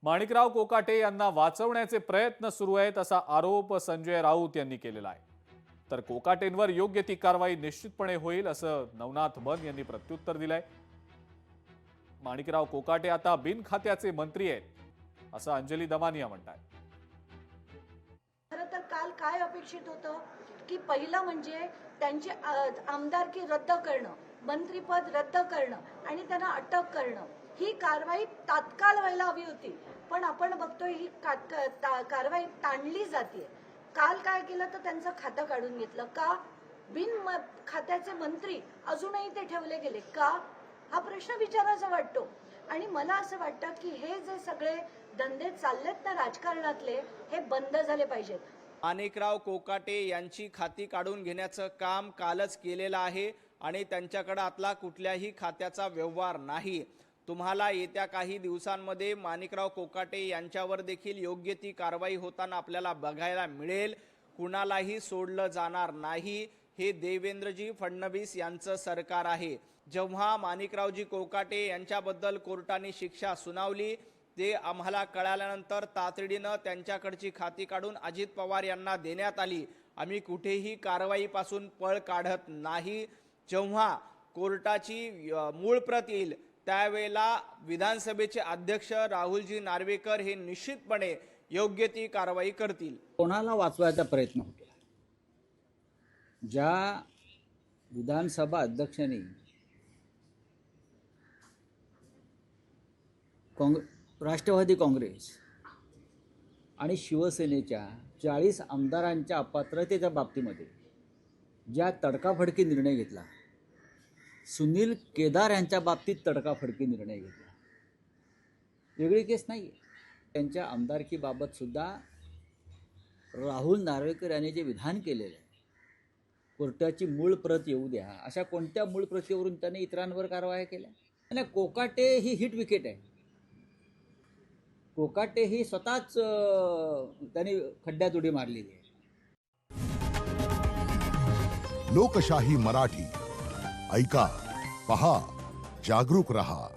माणिकराव कोकाटे यांना वाचवण्याचे प्रयत्न सुरू आहेत असा आरोप संजय राऊत यांनी केलेला आहे। तर कोकाटेंवर योग्य ती कारवाई निश्चितपणे होईल असं नवनाथ बन यांनी प्रत्युत्तर दिलंय। माणिकराव कोकाटे आता बिनखात्याचे मंत्री आहेत असं अंजली दमानिया म्हणतात। खरं तर काल काय अपेक्षित होतं की पहिलं म्हणजे त्यांची आमदारकी रद्द करणं, मंत्रीपद रद्द करणं आणि त्यांना अटक करणं, ही कारवाई तात्काळ व्हायला हवी होती। पण आपण बघतोय ही कारवाई ताणली जाते। काल काय केलं तर त्यांचं खातं काढून घेतलं का? बिन खात्याचे मंत्री अजूनही ते ठेवले गेले का? हा प्रश्न विचारायचा वाटतो। आणि मला असं वाटतं की हे जे सगळे धंदे चाललेत ना राजकारणातले, हे बंद झाले पाहिजेत। माणिकराव कोकाटे यांची खाती काढून घेण्याचं काम कालच केलेलं आहे आणि त्यांच्याकडे आतला कुठल्याही खात्याचा व्यवहार नाही। तुम्हाला येत्या काही दिवसांमध्ये माणिकराव कोकाटे यांच्यावर देखील योग्य ती कारवाई होताना आपल्याला बघायला मिळेल। कुणालाही सोडलं जाणार नाही। हे देवेंद्रजी फडणवीस यांचं सरकार आहे। जेव्हा माणिकरावजी कोकाटे यांच्याबद्दल कोर्टाने शिक्षा सुनावली ते आम्हाला कळाल्यानंतर तातडीनं त्यांच्याकडची खाती काढून अजित पवार यांना देण्यात आली। आम्ही कुठेही कारवाईपासून पळ काढत नाही। जेव्हा कोर्टाची मूळ प्रत येईल त्यावेळेला विधानसभेचे अध्यक्ष राहुलजी नार्वेकर हे निश्चितपणे योग्य ती कारवाई करतील। कोणाला वाचवायचा प्रयत्न होतो? ज्या विधानसभा अध्यक्षांनी राष्ट्रवादी काँग्रेस आणि शिवसेनेच्या 40 आमदारांच्या अपात्रतेच्या बाबतीमध्ये ज्या तडकाफडकी निर्णय घेतला, सुनील केदार यांच्या बाबतीत तडकाफडकी निर्णय घेतला, वेगळी केस नाही। त्यांच्या आमदारकीबाबत सुद्धा राहुल नार्वेकर यांनी जे विधान केलेलं आहे, कोर्टाची मूळ प्रत येऊ द्या, अशा कोणत्या मूळ प्रतीवरून त्यांनी इतरांवर कारवाया केल्या? आणि कोकाटे ही हिट विकेट आहे। कोकाटे ही स्वतःच त्यांनी खड्ड्यात उडी मारलेली आहे। लोकशाही मराठी ऐका, पहा, जागरूक रहा।